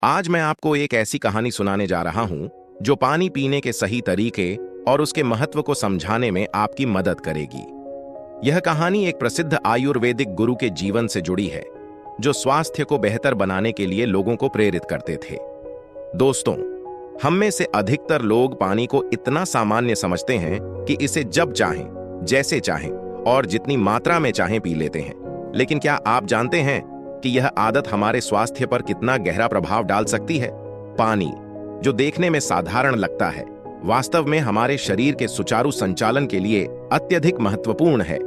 आज मैं आपको एक ऐसी कहानी सुनाने जा रहा हूं जो पानी पीने के सही तरीके और उसके महत्व को समझाने में आपकी मदद करेगी। यह कहानी एक प्रसिद्ध आयुर्वेदिक गुरु के जीवन से जुड़ी है, जो स्वास्थ्य को बेहतर बनाने के लिए लोगों को प्रेरित करते थे। दोस्तों, हम में से अधिकतर लोग पानी को इतना सामान्य समझते हैं कि इसे जब चाहें, जैसे चाहें और जितनी मात्रा में चाहें पी लेते हैं। लेकिन क्या आप जानते हैं कि यह आदत हमारे स्वास्थ्य पर कितना गहरा प्रभाव डाल सकती है? पानी, जो देखने में साधारण लगता है, वास्तव में हमारे शरीर के सुचारू संचालन के लिए अत्यधिक महत्वपूर्ण है।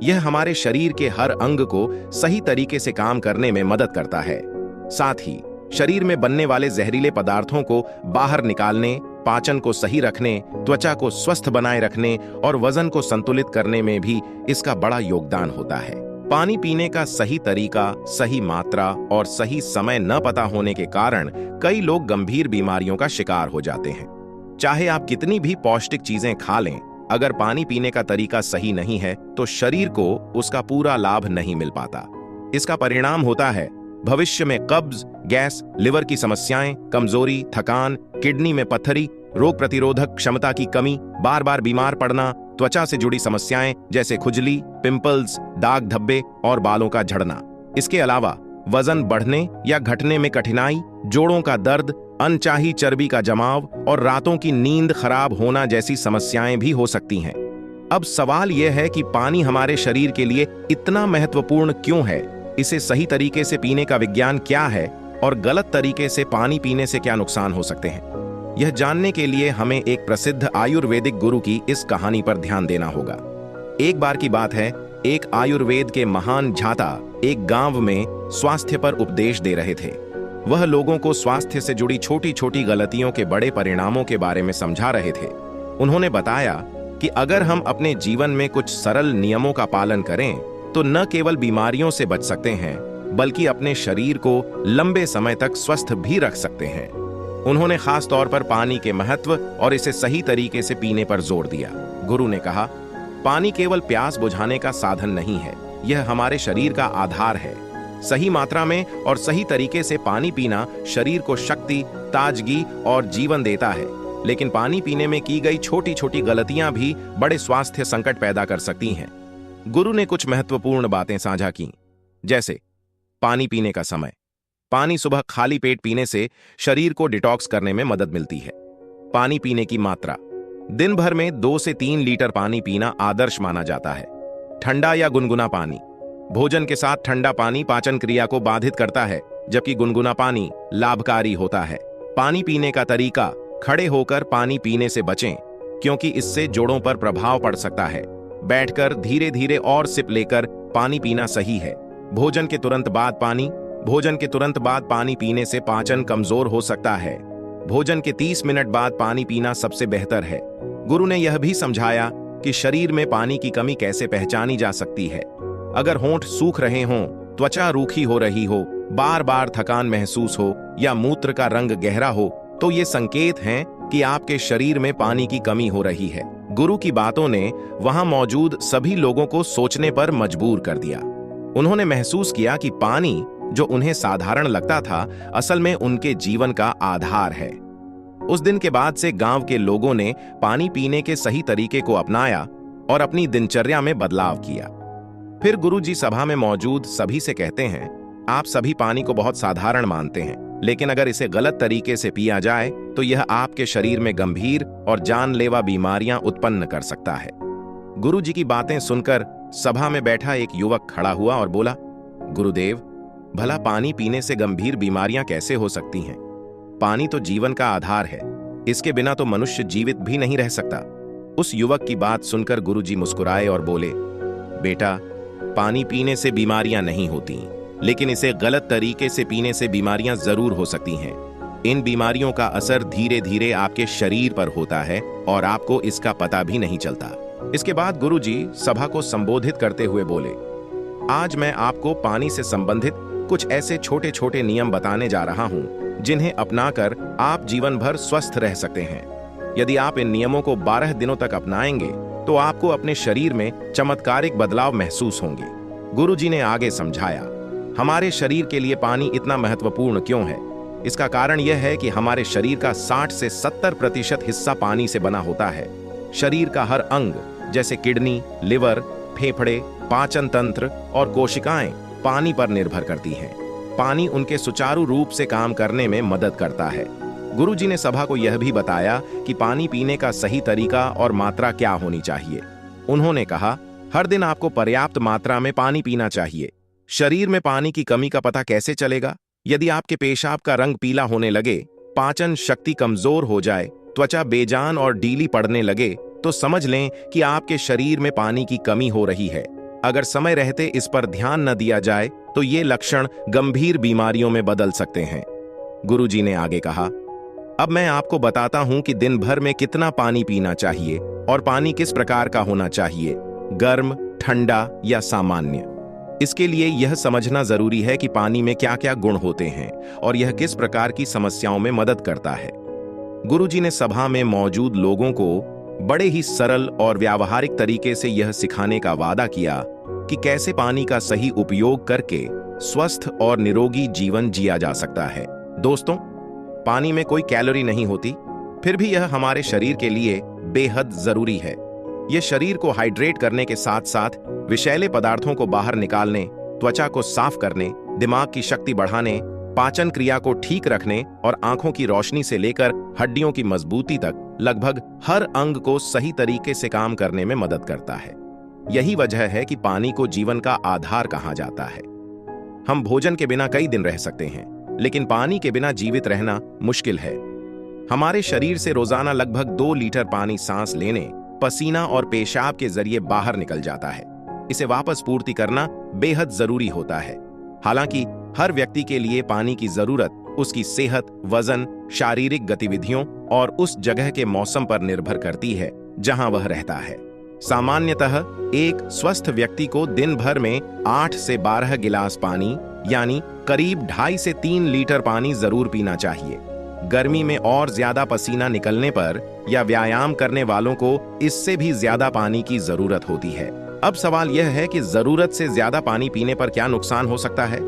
यह हमारे शरीर के हर अंग को सही तरीके से काम करने में मदद करता है। साथ ही शरीर में बनने वाले जहरीले पदार्थों को बाहर निकालने, पाचन को सही रखने, त्वचा को स्वस्थ बनाए रखने और वजन को संतुलित करने में भी इसका बड़ा योगदान होता है। पानी पीने का सही तरीका, सही मात्रा और सही समय न पता होने के कारण कई लोग गंभीर बीमारियों का शिकार हो जाते हैं। चाहे आप कितनी भी पौष्टिक चीजें खा लें, अगर पानी पीने का तरीका सही नहीं है तो शरीर को उसका पूरा लाभ नहीं मिल पाता। इसका परिणाम होता है भविष्य में कब्ज, गैस, लिवर की समस्याएं, कमजोरी, थकान, किडनी में पत्थरी, रोग प्रतिरोधक क्षमता की कमी, बार बार बीमार पड़ना, त्वचा से जुड़ी समस्याएं जैसे खुजली, पिंपल्स, दाग धब्बे और बालों का झड़ना। इसके अलावा वजन बढ़ने या घटने में कठिनाई, जोड़ों का दर्द, अनचाही चर्बी का जमाव और रातों की नींद खराब होना जैसी समस्याएं भी हो सकती हैं। अब सवाल यह है कि पानी हमारे शरीर के लिए इतना महत्वपूर्ण क्यों है? इसे सही तरीके से पीने का विज्ञान क्या है और गलत तरीके से पानी पीने से क्या नुकसान हो सकते हैं? यह जानने के लिए हमें एक प्रसिद्ध आयुर्वेदिक गुरु की इस कहानी पर ध्यान देना होगा। एक बार की बात है, एक आयुर्वेद के महान झाता एक गांव में स्वास्थ्य पर उपदेश दे रहे थे। वह लोगों को स्वास्थ्य से जुड़ी छोटी छोटी गलतियों के बड़े परिणामों के बारे में समझा रहे थे। उन्होंने बताया कि अगर हम अपने जीवन में कुछ सरल नियमों का पालन करें तो न केवल बीमारियों से बच सकते हैं, बल्कि अपने शरीर को लंबे समय तक स्वस्थ भी रख सकते हैं। उन्होंने खास तौर पर पानी के महत्व और इसे सही तरीके से पीने पर जोर दिया। गुरु ने कहा, पानी केवल प्यास बुझाने का साधन नहीं है, यह हमारे शरीर का आधार है। सही मात्रा में और सही तरीके से पानी पीना शरीर को शक्ति, ताजगी और जीवन देता है। लेकिन पानी पीने में की गई छोटी छोटी गलतियां भी बड़े स्वास्थ्य संकट पैदा कर सकती हैं। गुरु ने कुछ महत्वपूर्ण बातें साझा की, जैसे पानी पीने का समय। पानी सुबह खाली पेट पीने से शरीर को डिटॉक्स करने में मदद मिलती है। पानी पीने की मात्रा, दिन भर में 2 से 3 लीटर पानी पीना आदर्श माना जाता है। ठंडा या गुनगुना पानी, भोजन के साथ ठंडा पानी पाचन क्रिया को बाधित करता है, जबकि गुनगुना पानी लाभकारी होता है। पानी पीने का तरीका, खड़े होकर पानी पीने से बचें, क्योंकि इससे जोड़ों पर प्रभाव पड़ सकता है। बैठकर धीरे धीरे और सिप लेकर पानी पीना सही है। भोजन के तुरंत बाद पानी पीने से पाचन कमजोर हो सकता है। भोजन के 30 मिनट बाद पानी पीना सबसे बेहतर है। गुरु ने यह भी समझाया कि शरीर में पानी की कमी कैसे पहचानी जा सकती है। अगर होंठ सूख रहे हों, त्वचा रूखी हो रही हो, बार बार थकान महसूस हो या मूत्र का रंग गहरा हो, तो ये संकेत हैं कि आपके शरीर में पानी की कमी हो रही है। गुरु की बातों ने वहां मौजूद सभी लोगों को सोचने पर मजबूर कर दिया। उन्होंने महसूस किया कि पानी, जो उन्हें साधारण लगता था, असल में उनके जीवन का आधार है। उस दिन के बाद से गांव के लोगों ने पानी पीने के सही तरीके को अपनाया और अपनी दिनचर्या में बदलाव किया। फिर गुरु जी सभा में मौजूद सभी से कहते हैं, आप सभी पानी को बहुत साधारण मानते हैं, लेकिन अगर इसे गलत तरीके से पिया जाए तो यह आपके शरीर में गंभीर और जानलेवा बीमारियां उत्पन्न कर सकता है। गुरु जी की बातें सुनकर सभा में बैठा एक युवक खड़ा हुआ और बोला, गुरुदेव, भला पानी पीने से गंभीर बीमारियां कैसे हो सकती हैं? पानी तो जीवन का आधार है, इसके बिना तो मनुष्य जीवित भी नहीं रह सकता। उस युवक की बात सुनकर गुरुजी मुस्कुराए और बोले, बेटा, पानी पीने से बीमारियां नहीं होती, लेकिन इसे गलत तरीके से पीने से बीमारियां जरूर हो सकती हैं। इन बीमारियों का असर धीरे धीरे आपके शरीर पर होता है और आपको इसका पता भी नहीं चलता। इसके बाद गुरुजी सभा को संबोधित करते हुए बोले, आज मैं आपको पानी से संबंधित कुछ ऐसे छोटे छोटे नियम बताने जा रहा हूं, जिन्हें अपनाकर आप जीवन भर स्वस्थ रह सकते हैं। यदि आप इन नियमों को 12 दिनों तक अपनाएंगे तो आपको अपने शरीर में चमत्कारिक बदलाव महसूस होंगे। गुरुजी ने आगे समझाया, हमारे शरीर के लिए पानी इतना महत्वपूर्ण क्यों है? इसका कारण यह है कि हमारे शरीर का 60 से 70% हिस्सा पानी से बना होता है। शरीर का हर अंग जैसे किडनी, लिवर, फेफड़े, पाचन तंत्र और कोशिकाएं पानी पर निर्भर करती हैं। पानी उनके सुचारू रूप से काम करने में मदद करता है। गुरुजी ने सभा को यह भी बताया कि पानी पीने का सही तरीका और मात्रा क्या होनी चाहिए। उन्होंने कहा, हर दिन आपको पर्याप्त मात्रा में पानी पीना चाहिए। शरीर में पानी की कमी का पता कैसे चलेगा? यदि आपके पेशाब का रंग पीला होने लगे, पाचन शक्ति कमजोर हो जाए, त्वचा बेजान और ढीली पड़ने लगे, तो समझ लें कि आपके शरीर में पानी की कमी हो रही है। अगर समय रहते इस पर ध्यान न दिया जाए तो ये लक्षण गंभीर बीमारियों में बदल सकते हैं। गुरुजी ने आगे कहा, अब मैं आपको बताता हूं कि दिन भर में कितना पानी पीना चाहिए और पानी किस प्रकार का होना चाहिए, गर्म, ठंडा या सामान्य। इसके लिए यह समझना जरूरी है कि पानी में क्या क्या गुण होते हैं और यह किस प्रकार की समस्याओं में मदद करता है। गुरुजी ने सभा में मौजूद लोगों को बड़े ही सरल और व्यावहारिक तरीके से यह सिखाने का वादा किया कि कैसे पानी का सही उपयोग करके स्वस्थ और निरोगी जीवन जिया जा सकता है। दोस्तों, पानी में कोई कैलोरी नहीं होती, फिर भी यह हमारे शरीर के लिए बेहद जरूरी है। यह शरीर को हाइड्रेट करने के साथ साथ विषैले पदार्थों को बाहर निकालने, त्वचा को साफ करने, दिमाग की शक्ति बढ़ाने, पाचन क्रिया को ठीक रखने और आंखों की रोशनी से लेकर हड्डियों की मजबूती तक लगभग हर अंग को सही तरीके से काम करने में मदद करता है। यही वजह है कि पानी को जीवन का आधार कहा जाता है। हम भोजन के बिना कई दिन रह सकते हैं, लेकिन पानी के बिना जीवित रहना मुश्किल है। हमारे शरीर से रोजाना लगभग 2 लीटर पानी सांस लेने, पसीना और पेशाब के जरिए बाहर निकल जाता है। इसे वापस पूर्ति करना बेहद जरूरी होता है। हालांकि हर व्यक्ति के लिए पानी की जरूरत उसकी सेहत, वजन, शारीरिक गतिविधियों और उस जगह के मौसम पर निर्भर करती है जहां वह रहता है। सामान्यतः एक स्वस्थ व्यक्ति को दिन भर में 8 से 12 गिलास पानी यानी करीब 2.5 से 3 लीटर पानी जरूर पीना चाहिए। गर्मी में और ज्यादा पसीना निकलने पर या व्यायाम करने वालों को इससे भी ज्यादा पानी की जरूरत होती है। अब सवाल यह है कि जरूरत से ज्यादा पानी पीने पर क्या नुकसान हो सकता है?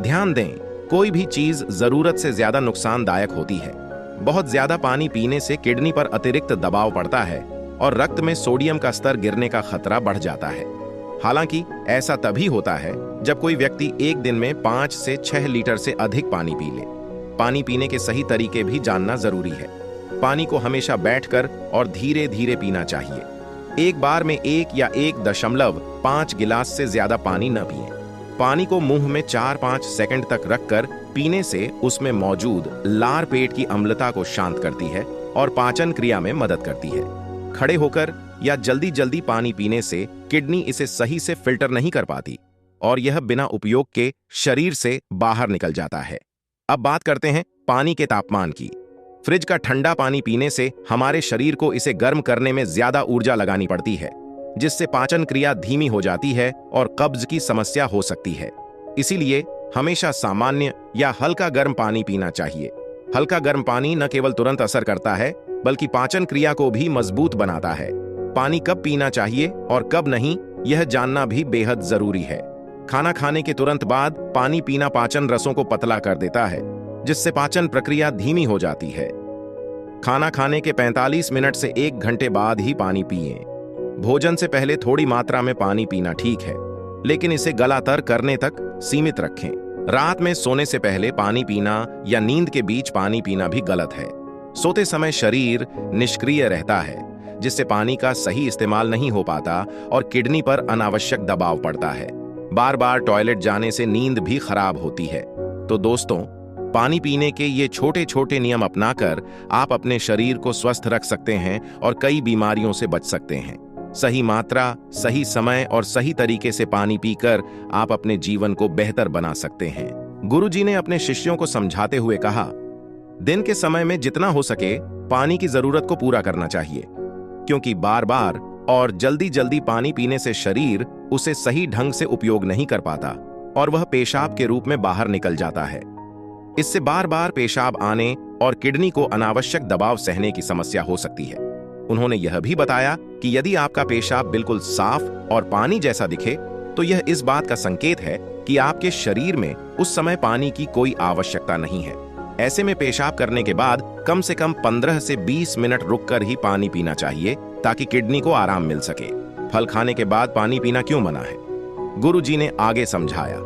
ध्यान दें, कोई भी चीज जरूरत से ज्यादा नुकसानदायक होती है। बहुत ज्यादा पानी पीने से किडनी पर अतिरिक्त दबाव पड़ता है और रक्त में सोडियम का स्तर गिरने का खतरा बढ़ जाता है। हालांकि ऐसा तभी होता है जब कोई व्यक्ति एक दिन में 5 से 6 लीटर से अधिक पानी पी ले। पानी पीने के सही तरीके भी जानना जरूरी है। पानी को हमेशा बैठकर और धीरे धीरे पीना चाहिए। एक बार में 1 या 1.5 गिलास से ज्यादा पानी न पिएं। पानी को मुंह में 4-5 सेकंड तक रखकर पीने से उसमें मौजूद लार पेट की अम्लता को शांत करती है और पाचन क्रिया में मदद करती है। खड़े होकर या जल्दी जल्दी पानी पीने से किडनी इसे सही से फिल्टर नहीं कर पाती और यह बिना उपयोग के शरीर से बाहर निकल जाता है। अब बात करते हैं पानी के तापमान की। फ्रिज का ठंडा पानी पीने से हमारे शरीर को इसे गर्म करने में ज्यादा ऊर्जा लगानी पड़ती है, जिससे पाचन क्रिया धीमी हो जाती है और कब्ज की समस्या हो सकती है। इसीलिए हमेशा सामान्य या हल्का गर्म पानी पीना चाहिए। हल्का गर्म पानी न केवल तुरंत असर करता है, बल्कि पाचन क्रिया को भी मजबूत बनाता है। पानी कब पीना चाहिए और कब नहीं, यह जानना भी बेहद जरूरी है। खाना खाने के तुरंत बाद पानी पीना पाचन रसों को पतला कर देता है, जिससे पाचन प्रक्रिया धीमी हो जाती है। खाना खाने के 45 मिनट से 1 घंटे बाद ही पानी पिएं। भोजन से पहले थोड़ी मात्रा में पानी पीना ठीक है, लेकिन इसे गलातर करने तक सीमित रखें। रात में सोने से पहले पानी पीना या नींद के बीच पानी पीना भी गलत है। सोते समय शरीर निष्क्रिय रहता है, जिससे पानी का सही इस्तेमाल नहीं हो पाता और किडनी पर अनावश्यक दबाव पड़ता है। बार बार टॉयलेट जाने से नींद भी खराब होती है। तो दोस्तों, पानी पीने के ये छोटे छोटे नियम अपनाकर आप अपने शरीर को स्वस्थ रख सकते हैं और कई बीमारियों से बच सकते हैं। सही मात्रा, सही समय और सही तरीके से पानी पीकर आप अपने जीवन को बेहतर बना सकते हैं। गुरुजी ने अपने शिष्यों को समझाते हुए कहा, दिन के समय में जितना हो सके पानी की जरूरत को पूरा करना चाहिए, क्योंकि बार बार और जल्दी जल्दी पानी पीने से शरीर उसे सही ढंग से उपयोग नहीं कर पाता और वह पेशाब के रूप में बाहर निकल जाता है। इससे बार बार पेशाब आने और किडनी को अनावश्यक दबाव सहने की समस्या हो सकती है। उन्होंने यह भी बताया कि यदि आपका पेशाब बिल्कुल साफ और पानी जैसा दिखे, तो यह इस बात का संकेत है कि आपके शरीर में उस समय पानी की कोई आवश्यकता नहीं है। ऐसे में पेशाब करने के बाद कम से कम 15 से 20 मिनट रुककर ही पानी पीना चाहिए ताकि किडनी को आराम मिल सके। फल खाने के बाद पानी पीना क्यों मना है? गुरुजी ने आगे समझाया।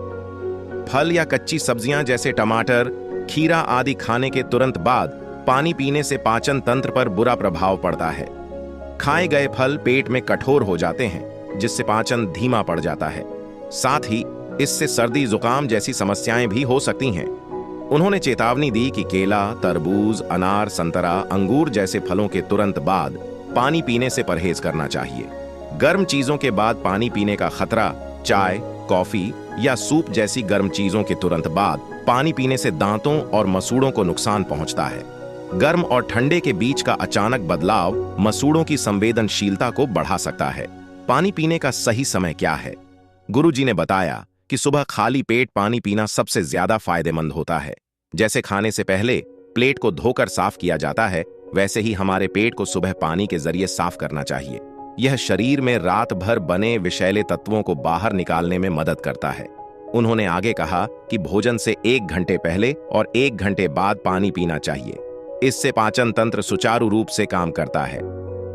फल या कच्ची सब्जियां जैसे टमाटर, खीरा आदि खाने के तुरंत बाद पानी पीने से पाचन तंत्र पर बुरा प्रभाव पड़ता है। खाए गए फल पेट में कठोर हो जाते हैं, जिससे पाचन धीमा पड़ जाता है। साथ ही इससे सर्दी जुकाम जैसी समस्याएं भी हो सकती हैं। उन्होंने चेतावनी दी कि केला, तरबूज, अनार, संतरा, अंगूर जैसे फलों के तुरंत बाद पानी पीने से परहेज करना चाहिए। गर्म चीजों के बाद पानी पीने का खतरा चाय, कॉफी या सूप जैसी गर्म चीजों के तुरंत बाद पानी पीने से दांतों और मसूड़ों को नुकसान पहुंचता है। गर्म और ठंडे के बीच का अचानक बदलाव मसूड़ों की संवेदनशीलता को बढ़ा सकता है। पानी पीने का सही समय क्या है? गुरुजी ने बताया कि सुबह खाली पेट पानी पीना सबसे ज्यादा फायदेमंद होता है। जैसे खाने से पहले प्लेट को धोकर साफ किया जाता है, वैसे ही हमारे पेट को सुबह पानी के जरिए साफ करना चाहिए। यह शरीर में रात भर बने विषैले तत्वों को बाहर निकालने में मदद करता है। उन्होंने आगे कहा कि भोजन से 1 घंटे पहले और 1 घंटे बाद पानी पीना चाहिए। इससे पाचन तंत्र सुचारू रूप से काम करता है।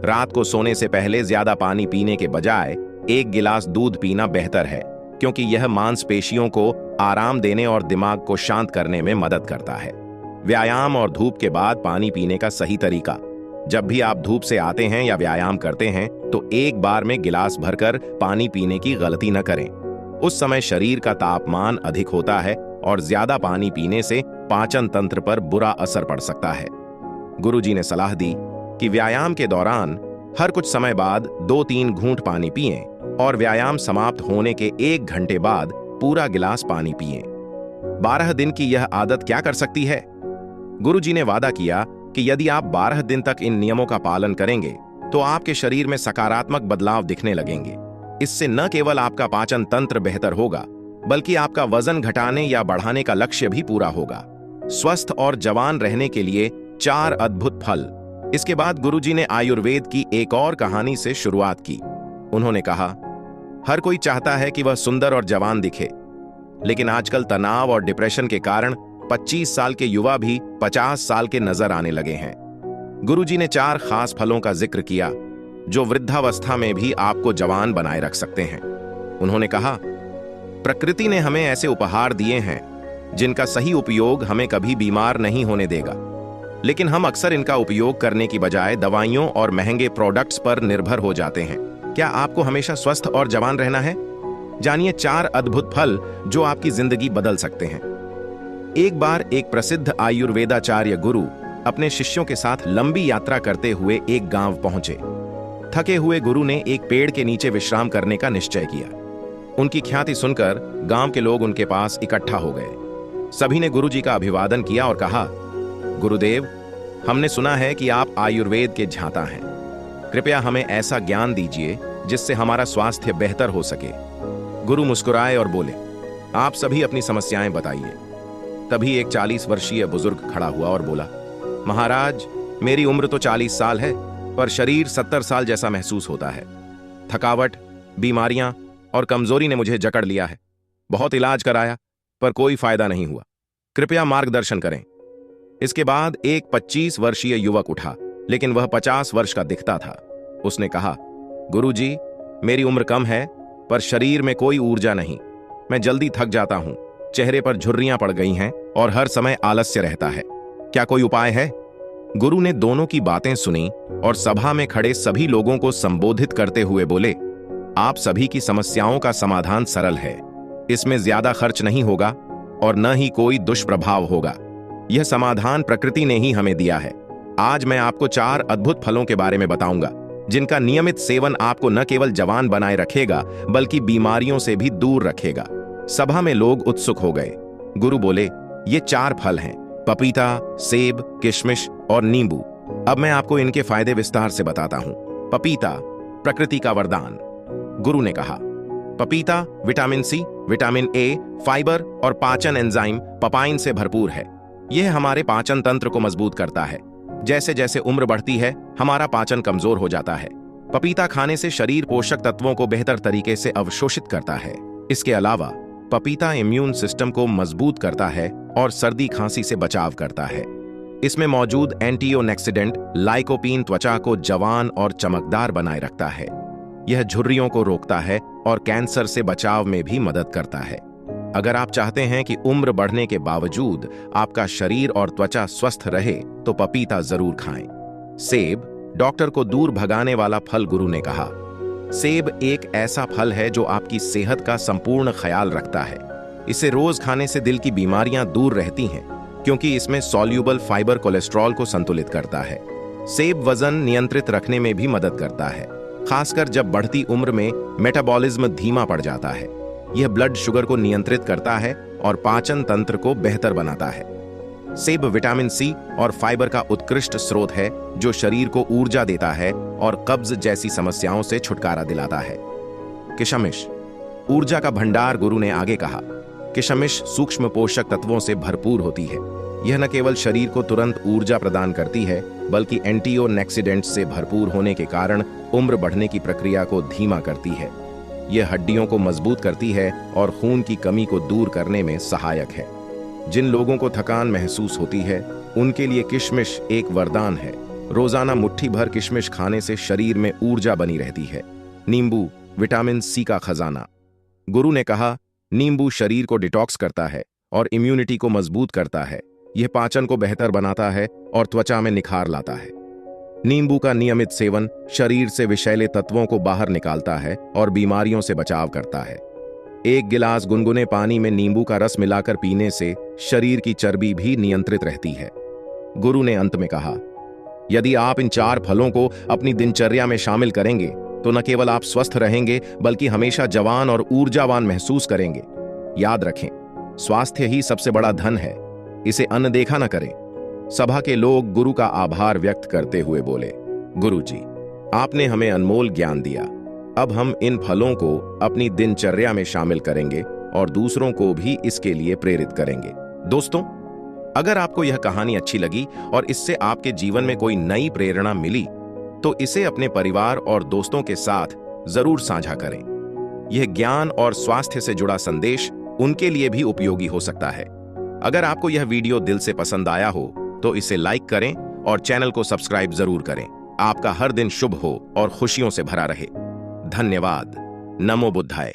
रात को सोने से पहले ज्यादा पानी पीने के बजाय 1 गिलास दूध पीना बेहतर है, क्योंकि यह मांसपेशियों को आराम देने और दिमाग को शांत करने में मदद करता है। व्यायाम और धूप के बाद पानी पीने का सही तरीका। जब भी आप धूप से आते हैं या व्यायाम करते हैं तो एक बार में गिलास भरकर पानी पीने की गलती न करें। उस समय शरीर का तापमान अधिक होता है और ज्यादा पानी पीने से पाचन तंत्र पर बुरा असर पड़ सकता है। गुरुजी ने सलाह दी कि व्यायाम के दौरान हर कुछ समय बाद 2-3 घूंट पानी पिएं और व्यायाम समाप्त होने के 1 घंटे बाद पूरा गिलास पानी पिएं। 12 दिन की यह आदत क्या कर सकती है? गुरुजी ने वादा किया कि यदि आप 12 दिन तक इन नियमों का पालन करेंगे तो आपके शरीर में सकारात्मक बदलाव दिखने लगेंगे। इससे न केवल आपका पाचन तंत्र बेहतर होगा, बल्कि आपका वजन घटाने या बढ़ाने का लक्ष्य भी पूरा होगा। स्वस्थ और जवान रहने के लिए 4 अद्भुत फल। इसके बाद गुरुजी ने आयुर्वेद की एक और कहानी से शुरुआत की। उन्होंने कहा, हर कोई चाहता है कि वह सुंदर और जवान दिखे, लेकिन आजकल तनाव और डिप्रेशन के कारण 25 साल के युवा भी 50 साल के नजर आने लगे हैं। गुरुजी ने 4 खास फलों का जिक्र किया जो वृद्धावस्था में भी आपको जवान बनाए रख सकते हैं। उन्होंने कहा, प्रकृति ने हमें ऐसे उपहार दिए हैं जिनका सही उपयोग हमें कभी बीमार नहीं होने देगा, लेकिन हम अक्सर इनका उपयोग करने की बजाय दवाइयों और महंगे प्रोडक्ट्स पर निर्भर हो जाते हैं। क्या आपको हमेशा स्वस्थ और जवान रहना है? जानिए 4 अद्भुत फल जो आपकी जिंदगी बदल सकते हैं। एक बार एक प्रसिद्ध आयुर्वेदाचार्य गुरु अपने शिष्यों के साथ लंबी यात्रा करते हुए एक गांव पहुंचे। थके हुए गुरु ने एक पेड़ के नीचे विश्राम करने का निश्चय किया। उनकी ख्याति सुनकर गांव के लोग उनके पास इकट्ठा हो गए। सभी ने गुरुजी का अभिवादन किया और कहा, गुरुदेव, हमने सुना है कि आप आयुर्वेद के झांता हैं। कृपया हमें ऐसा ज्ञान दीजिए जिससे हमारा स्वास्थ्य बेहतर हो सके। गुरु मुस्कुराए और बोले, आप सभी अपनी समस्याएं बताइए। तभी एक 40 वर्षीय बुजुर्ग खड़ा हुआ और बोला, महाराज, मेरी उम्र तो 40 साल है, पर शरीर 70 साल जैसा महसूस होता है। थकावट, बीमारियां और कमजोरी ने मुझे जकड़ लिया है। बहुत इलाज कराया पर कोई फायदा नहीं हुआ। कृपया मार्गदर्शन करें। इसके बाद एक 25 वर्षीय युवक उठा, लेकिन वह 50 वर्ष का दिखता था। उसने कहा, गुरुजी, मेरी उम्र कम है पर शरीर में कोई ऊर्जा नहीं। मैं जल्दी थक जाता हूं, चेहरे पर झुर्रियां पड़ गई हैं और हर समय आलस्य रहता है। क्या कोई उपाय है? गुरु ने दोनों की बातें सुनी और सभा में खड़े सभी लोगों को संबोधित करते हुए बोले, आप सभी की समस्याओं का समाधान सरल है। इसमें ज्यादा खर्च नहीं होगा और न ही कोई दुष्प्रभाव होगा। यह समाधान प्रकृति ने ही हमें दिया है। आज मैं आपको 4 अद्भुत फलों के बारे में बताऊंगा, जिनका नियमित सेवन आपको न केवल जवान बनाए रखेगा बल्कि बीमारियों से भी दूर रखेगा। सभा में लोग उत्सुक हो गए। गुरु बोले, ये 4 फल हैं, पपीता, सेब, किशमिश और नींबू। अब मैं आपको इनके फायदे विस्तार से बताता हूं। पपीता, प्रकृति का वरदान। गुरु ने कहा, पपीता vitamin C, vitamin A, fibre और पाचन एंजाइम पपाइन से भरपूर है। यह हमारे पाचन तंत्र को मजबूत करता है। जैसे जैसे उम्र बढ़ती है, हमारा पाचन कमजोर हो जाता है। पपीता खाने से शरीर पोषक तत्वों को बेहतर तरीके से अवशोषित करता है। इसके अलावा पपीता इम्यून सिस्टम को मजबूत करता है और सर्दी खांसी से बचाव करता है। इसमें मौजूद एंटीऑक्सीडेंट लाइकोपीन त्वचा को जवान और चमकदार बनाए रखता है। यह झुर्रियों को रोकता है और कैंसर से बचाव में भी मदद करता है। अगर आप चाहते हैं कि उम्र बढ़ने के बावजूद आपका शरीर और त्वचा स्वस्थ रहे तो पपीता जरूर खाएं। सेब, डॉक्टर को दूर भगाने वाला फल, गुरु ने कहा। सेब एक ऐसा फल है जो आपकी सेहत का संपूर्ण ख्याल रखता है। इसे रोज खाने से दिल की बीमारियां दूर रहती हैं, क्योंकि इसमें सॉल्यूबल फाइबर कोलेस्ट्रॉल को संतुलित करता है। सेब वजन नियंत्रित रखने में भी मदद करता है, खासकर जब बढ़ती उम्र में मेटाबॉलिज्म धीमा पड़ जाता है। यह ब्लड शुगर को नियंत्रित करता है और पाचन तंत्र को बेहतर बनाता है। सेब विटामिन सी और फाइबर का उत्कृष्ट स्रोत है, जो शरीर को ऊर्जा देता है और कब्ज जैसी समस्याओं से छुटकारा दिलाता है। किशमिश, ऊर्जा का भंडार, गुरु ने आगे कहा। किशमिश सूक्ष्म पोषक तत्वों से भरपूर होती है। यह न केवल शरीर को तुरंत ऊर्जा प्रदान करती है, बल्कि एंटीऑक्सीडेंट्स से भरपूर होने के कारण उम्र बढ़ने की प्रक्रिया को धीमा करती है। यह हड्डियों को मजबूत करती है और खून की कमी को दूर करने में सहायक है। जिन लोगों को थकान महसूस होती है, उनके लिए किशमिश एक वरदान है। रोजाना मुट्ठी भर किशमिश खाने से शरीर में ऊर्जा बनी रहती है। नींबू, विटामिन सी का खजाना। गुरु ने कहा, नींबू शरीर को डिटॉक्स करता है और इम्यूनिटी को मजबूत करता है। यह पाचन को बेहतर बनाता है और त्वचा में निखार लाता है। नींबू का नियमित सेवन शरीर से विषैले तत्वों को बाहर निकालता है और बीमारियों से बचाव करता है। एक गिलास गुनगुने पानी में नींबू का रस मिलाकर पीने से शरीर की चर्बी भी नियंत्रित रहती है। गुरु ने अंत में कहा, यदि आप इन 4 फलों को अपनी दिनचर्या में शामिल करेंगे तो न केवल आप स्वस्थ रहेंगे, बल्कि हमेशा जवान और ऊर्जावान महसूस करेंगे। याद रखें, स्वास्थ्य ही सबसे बड़ा धन है। इसे अनदेखा न करें। सभा के लोग गुरु का आभार व्यक्त करते हुए बोले, गुरुजी, आपने हमें अनमोल ज्ञान दिया। अब हम इन फलों को अपनी दिनचर्या में शामिल करेंगे और दूसरों को भी इसके लिए प्रेरित करेंगे। दोस्तों, अगर आपको यह कहानी अच्छी लगी और इससे आपके जीवन में कोई नई प्रेरणा मिली, तो इसे अपने परिवार और दोस्तों के साथ जरूर साझा करें। यह ज्ञान और स्वास्थ्य से जुड़ा संदेश उनके लिए भी उपयोगी हो सकता है। अगर आपको यह वीडियो दिल से पसंद आया हो तो इसे लाइक करें और चैनल को सब्सक्राइब जरूर करें। आपका हर दिन शुभ हो और खुशियों से भरा रहे। धन्यवाद। नमो बुद्धाय।